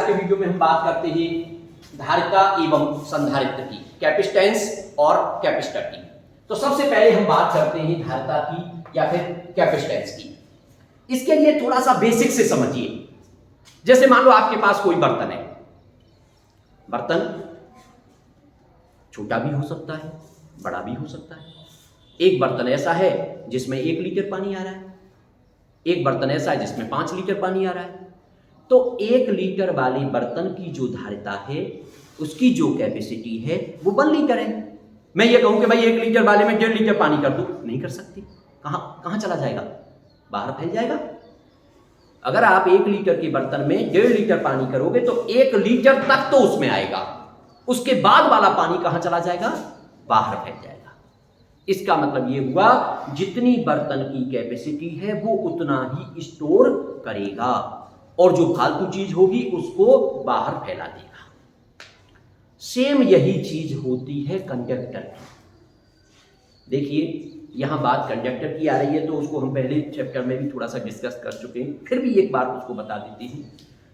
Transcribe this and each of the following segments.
आज के वीडियो में हम बात करते हैं धारिता एवं संधारित्र की, कैपेसिटेंस और कैपेसिटर की। तो सबसे पहले हम बात करते हैं धारिता की या फिर कैपेसिटेंस की। इसके लिए थोड़ा सा बेसिक से समझिए। जैसे मान लो आपके पास कोई बर्तन है, बर्तन छोटा भी हो सकता है, बड़ा भी हो सकता है। एक बर्तन ऐसा है जिसमें 1 लीटर पानी आ रहा है, एक बर्तन ऐसा है जिसमें 5 लीटर पानी आ रहा है। तो 1 लीटर वाले बर्तन की जो धारिता है, उसकी जो कैपेसिटी है वो 1 लीटर है। मैं ये कहूं कि भाई 1 लीटर वाले में 1.5 लीटर पानी कर दूं, नहीं कर सकती। कहां चला जाएगा? बाहर फैल जाएगा। अगर आप 1 लीटर के बर्तन में 1.5 लीटर पानी करोगे तो 1 लीटर तक तो उसमें आएगा, उसके बाद वाला पानी कहां चला जाएगा? बाहर फैल जाएगा। इसका मतलब ये हुआ जितनी बर्तन की कैपेसिटी है वो उतना ही स्टोर करेगा और जो फालतू चीज होगी उसको बाहर फैला देगा। सेम यही चीज होती है कंडक्टर की। देखिए यहां बात कंडक्टर की आ रही है तो उसको हम पहले चैप्टर में भी थोड़ा सा डिस्कस कर चुके हैं, फिर भी एक बार उसको बता देते हैं।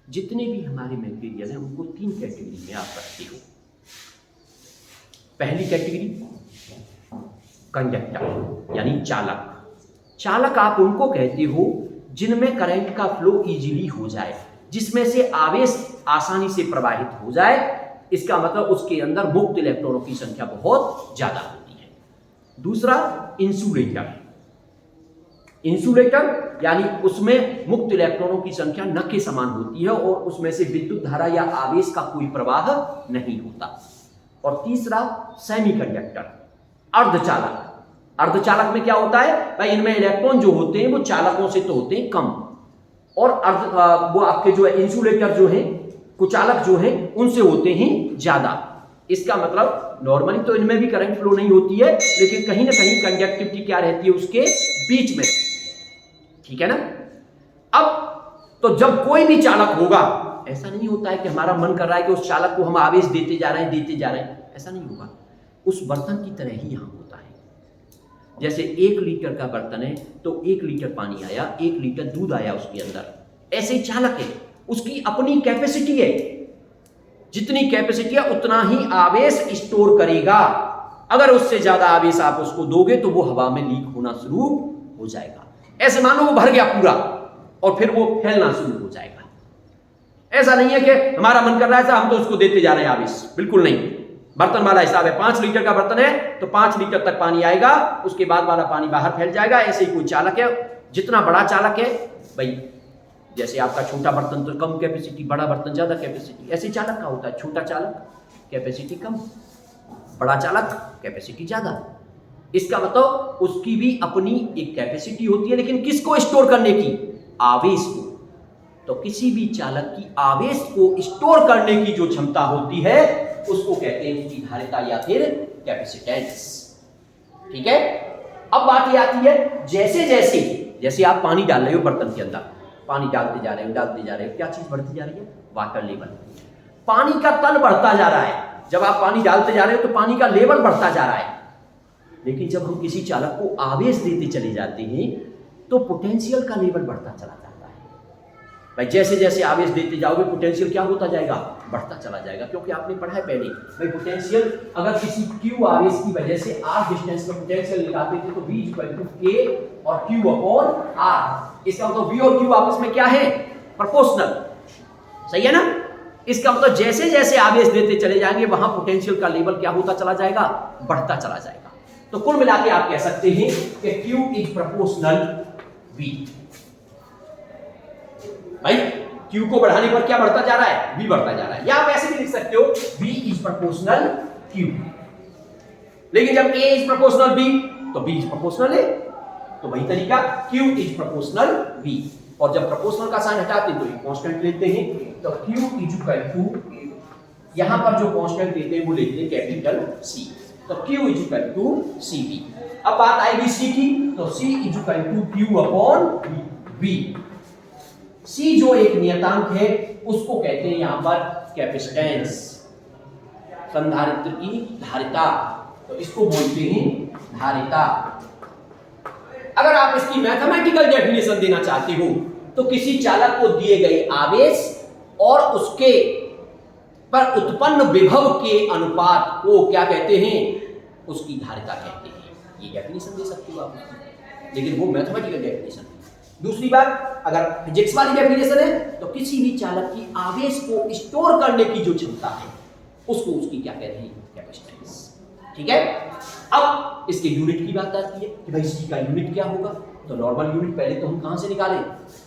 जितने भी हमारे मटेरियल हैं उनको 3 कैटेगरी में आप रखते हो। पहली कैटेगरी कंडक्टर यानी चालक। चालक आप उनको कहते हो जिनमें करंट का फ्लो इजीली हो जाए, जिसमें से आवेश आसानी से प्रवाहित हो जाए। इसका मतलब उसके अंदर मुक्त इलेक्ट्रॉनों की संख्या बहुत ज्यादा होती है। दूसरा इंसुलेटर। इंसुलेटर यानी उसमें मुक्त इलेक्ट्रॉनों की संख्या न के समान होती है और उसमें से विद्युत धारा या आवेश का कोई प्रवाह नहीं होता। और तीसरा सेमीकंडक्टर, अर्धचालक। अर्धचालक में क्या होता है भाई, इनमें इलेक्ट्रॉन जो होते हैं वो चालकों से तो होते हैं कम, और वो आपके जो है इंसुलेटर जो है, कुचालक जो है, उनसे होते हैं ज्यादा। इसका मतलब नॉर्मली तो इनमें भी करंट फ्लो नहीं होती है, लेकिन कहीं ना कहीं कंडक्टिविटी क्या रहती है उसके बीच में, ठीक है ना। अब तो जब कोई भी चालक होगा, ऐसा नहीं होता है कि हमारा मन कर रहा है कि उस चालक को हम आवेश देते जा रहे हैं, ऐसा नहीं होगा। उस बर्तन की तरह ही यहां होता है। जैसे 1 लीटर का बर्तन है तो 1 लीटर पानी आया, 1 लीटर दूध आया उसके अंदर। ऐसे ही चालक है, उसकी अपनी कैपेसिटी है, जितनी कैपेसिटी है उतना ही आवेश स्टोर करेगा। अगर उससे ज्यादा आवेश आप उसको दोगे तो वो हवा में लीक होना शुरू हो जाएगा। ऐसे मानो वो भर गया पूरा और फिर वो फैलना शुरू हो जाएगा। ऐसा नहीं है कि हमारा मन कर रहा है हम तो उसको देते जा रहे हैं आवेश, बिल्कुल नहीं। बर्तन वाला हिसाब है, 5 लीटर का बर्तन है तो 5 लीटर तक पानी आएगा, उसके बाद वाला पानी बाहर फैल जाएगा। ऐसे ही कोई चालक है, जितना बड़ा चालक है भाई, जैसे आपका छोटा बर्तन तो कम कैपेसिटी, बड़ा बर्तन ज्यादा कैपेसिटी, ऐसे चालक का होता है। छोटा चालक कैपेसिटी कम, बड़ा चालक कैपेसिटी ज्यादा। इसका मतलब उसकी भी अपनी एक कैपेसिटी होती है, लेकिन किसको स्टोर करने की? आवेश को। तो किसी भी चालक की आवेश को स्टोर करने की जो क्षमता होती है उसको कहते हैं उसकी धारिता या फिर कैपेसिटेंस, ठीक है। अब बात ये आती है, जैसे आप पानी डाल रहे हो बर्तन के अंदर, पानी डालते जा रहे हो, क्या चीज बढ़ती जा रही है? Water level. पानी का तल बढ़ता जा रहा है। जब आप पानी डालते जा रहे हो तो पानी का लेवल बढ़ता जा रहा है। लेकिन जब हम किसी चालक को आवेश देते चले जाते हैं तो पोटेंशियल का लेवल बढ़ता चला जाता है। भाई जैसे जैसे आवेश देते जाओगे पोटेंशियल क्या होता जाएगा? बढ़ता चला जाएगा। क्योंकि आपने पढ़ा है पहले भाई, पोटेंशियल अगर किसी Q आवेश की वजह से R डिस्टेंस में पोटेंशियल निकालते थे तो V K और Q/R। इसका मतलब V और Q आपस में क्या है? प्रोपोर्शनल, सही है ना। इसका मतलब जैसे जैसे आवेश देते चले जाएंगे वहां पोटेंशियल का लेवल क्या होता चला जाएगा? बढ़ता चला जाएगा। तो कुल मिला के आप कह सकते हैं कि Q इज प्रोपोर्शनल V। भाई Q को बढ़ाने पर क्या बढ़ता जा रहा है? V बढ़ता जा रहा है। या आप ऐसे भी लिख सकते हो V इज प्रोपोर्शनल Q। लेकिन जब A इज प्रोपोर्शनल B तो B इज प्रोपोर्शनल A। तो वही तरीका Q इज प्रोपोर्शनल V। और जब प्रोपोर्शनल का साइन हटाते हैं तो एक कांस्टेंट लेते हैं, तो Q इज इक्वल टू, यहां पर जो कांस्टेंट लेते हैं वो लेते हैं कैपिटल C। तो Q is equal to CV। अब बात आएगी C की, तो C is equal to Q/V। C जो एक नियतांक है उसको कहते हैं यहां पर कैपेसिटेंस, संधारित्र की धारिता, तो इसको बोलते हैं धारिता। अगर आप इसकी मैथमेटिकल डेफिनेशन देना चाहते हो तो किसी चालक को दिए गए आवेश और उसके पर उत्पन्न विभव के अनुपात को क्या कहते हैं, उसकी धारिता कहते हैं। ये डेफिनेशन दे सकते हो आप उसकी, लेकिन वो मैथमेटिकल डेफिनेशन है। दूसरी बात, अगर फिजिक्स वाली डेफिनेशन है तो किसी भी चालक की आवेश को स्टोर करने की जो क्षमता है उसको उसकी क्या कहते हैं, कैपेसिटेंस। ठीक है, अब इसके यूनिट की बात आती है कि भाई इसकी का यूनिट क्या होगा। तो नॉर्मल यूनिट पहले तो हम कहां से निकालें,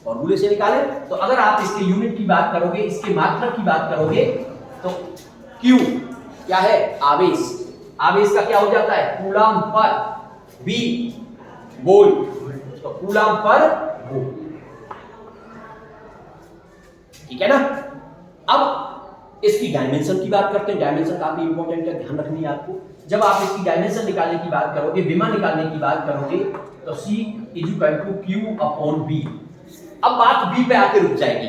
फॉर्मूले से निकालें। तो अगर आप इसके यूनिट की बात करोगे, इसके मात्रक की बात करोगे, तो Q क्या है, आवेश। आवेश का क्या हो जाता है, कूलम पर V वोल्ट, तो कूलम पर वोल्ट। ठीक है ना। अब इसकी डायमेंशन की बात करते हैं। डायमेंशन काफी इंपॉर्टेंट है, ध्यान रखनी है आपको। जब आप इसकी डायमेंशन निकालने की बात करोगे, विमा निकालने की बात करोगे, तो C = Q/V। अब बात V पे आके रुक जाएगी,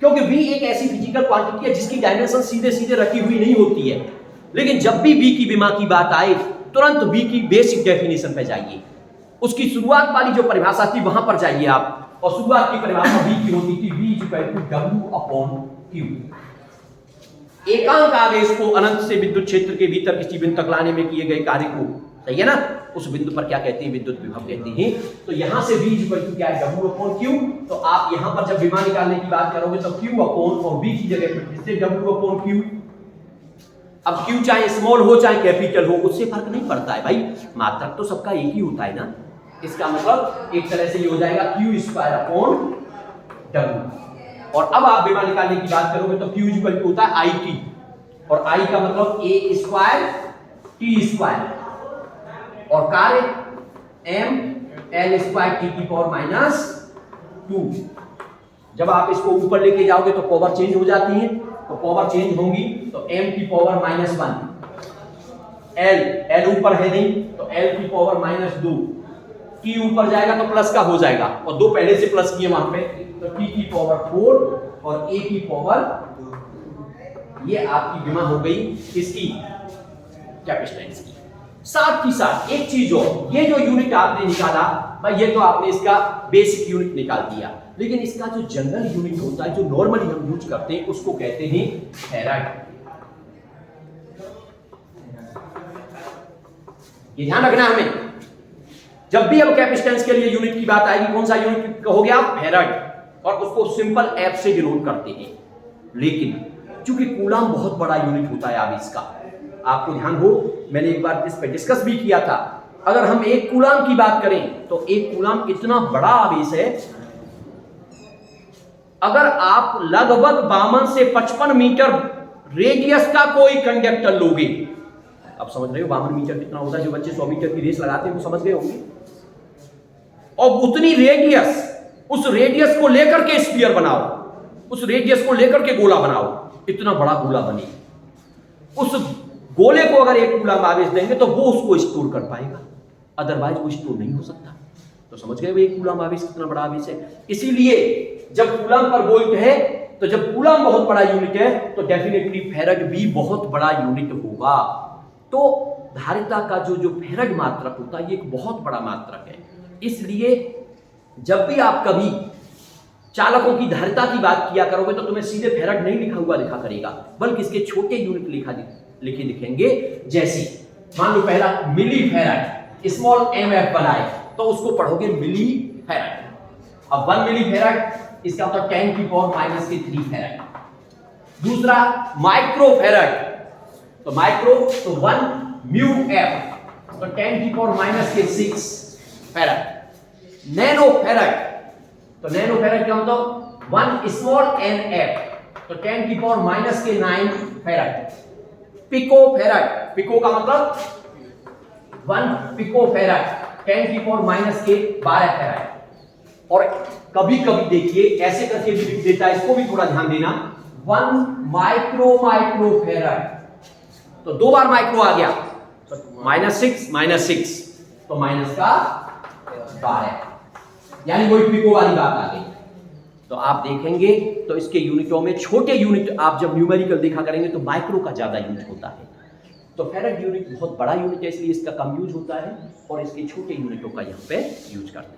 क्योंकि V एक ऐसी फिजिकल क्वांटिटी है जिसकी डायमेंशन सीधे सीधे रखी हुई नहीं होती है। लेकिन जब भी V की विमा की बात आए, तुरंत V की बेसिक डेफिनेशन पे जाइए। उसकी शुरुआत वाली जो परिभाषा थी वहां पर जाइए आप, और शुरुआत की परिभाषा V की होती थी, V = W/Q। एकांक आवेश को अनंत से विद्युत क्षेत्र के भीतर किसी बिंदु तक लाने में किए गए कार्य को, सही है ना, उस बिंदु पर क्या कहते हैं, विद्युत विभव कहते हैं। तो यहां से V = क्या है, W/Q। तो आप यहां पर जब विमा निकालने की बात करोगे तो Q और V की जगह पर किससे, W/Q। अब Q चाहे स्मॉल हो चाहे कैपिटल हो, उससे फर्क नहीं पड़ता है भाई, मात्रक तो सबका एक ही होता है ना। इसका मतलब एक तरह से ये हो जाएगा Q² W। और अब आप विमा निकालने की बात करोगे तो Q = होता है IT, और I का मतलब A² T², और कार्य mL²T⁻²। जब आप इसको ऊपर लेके जाओगे तो पावर चेंज हो जाती है, तो पावर चेंज होंगी तो m⁻⁻1, L ऊपर है नहीं तो L⁻⁻2, T ऊपर जाएगा तो प्लस का हो जाएगा, और दो पहले से प्लस किए वहां पे, तो T⁴ और A⁴। ये आपकी विमा हो गई इसकी कैपेसिटेंस की। साथ ही साथ एक चीज और, ये जो यूनिट आपने निकाला भाई, ये तो आपने इसका बेसिक यूनिट निकाल दिया, लेकिन इसका जो जनरल यूनिट होता है, जो नॉर्मली हम यूज करते हैं, उसको कहते हैं फैराड। ये ध्यान रखना हमें, जब भी अब कैपेसिटेंस के लिए यूनिट की बात आएगी, कौन सा यूनिट कहोगे आप, फैराड, और उसको सिंपल F से डिनोट करते हैं। लेकिन चूंकि कूलम बहुत बड़ा यूनिट होता है आवेश का, आपको ध्यान हो, मैंने एक बार इस पे डिस्कस भी किया था। अगर हम एक कूलम की बात करें तो एक कूलम इतना बड़ा आवेश है, अगर आप लगभग 52 से 55 मीटर रेडियस का कोई कंडक्टर लोगे, आप समझ रहे हो 52 मीटर कितना होता है, जो बच्चे 100 मीटर की रेस लगाते हैं वो समझ गए होंगे। और उतनी रेडियस, उस रेडियस को लेकर के स्फीयर बनाओ, उस रेडियस को लेकर के गोला बनाओ, इतना बड़ा गोला बने, उस गोले को अगर एक कूलम आवेश देंगे तो वो उसको स्टोर कर पाएगा, अदरवाइज वो स्टोर नहीं हो सकता। तो समझ गए एक कूलम आवेश कितना बड़ा आवेश है। इसीलिए जब कूलम पर वोल्ट है, तो जब कूलम बहुत बड़ा यूनिट है तो डेफिनेटली फैराड भी बहुत बड़ा यूनिट होगा। तो धारिता का जो फैराड मात्रक होता है, ये एक बहुत बड़ा मात्रक है। इसलिए जब भी आप कभी चालकों की धारिता की बात किया करोगे तो तुम्हें सीधे फैराड नहीं लिखा हुआ दिखा करेगा, बल्कि इसके छोटे यूनिट लिखे दिखेंगे। जैसे मान लो पहला मिली फैराड, स्मॉल mf बनाए तो उसको पढ़ोगे मिली फैराड। अब 1 मिली फैराड इसका मतलब 10⁻³ फैराड। दूसरा माइक्रो फैराड, तो माइक्रो तो 1 म्यू f, तो 10⁻⁶ फैराड। नैनो फैराड, तो नैनो फैराड का मतलब 1 स्मॉल nf, तो 10⁻⁹ फैराड। पिको फैराड, पिको का मतलब 1 पिको फैराड, 10⁻⁻12 फैराड। और कभी कभी देखिए ऐसे करके भी लिख देता है, इसको भी थोड़ा ध्यान देना, 1 माइक्रो फैराड, तो 2 बार माइक्रो आ गया, तो -6, तो माइनस का 12, यानी वही पिको वाली बात आ गई। तो आप देखेंगे तो इसके यूनिटों में छोटे यूनिट आप जब न्यूमेरिकल देखा करेंगे तो माइक्रो का ज्यादा यूज होता है। तो फैराड यूनिट बहुत बड़ा यूनिट है, इसलिए इसका कम यूज होता है, और इसके छोटे यूनिटों का यहाँ पे यूज करते हैं।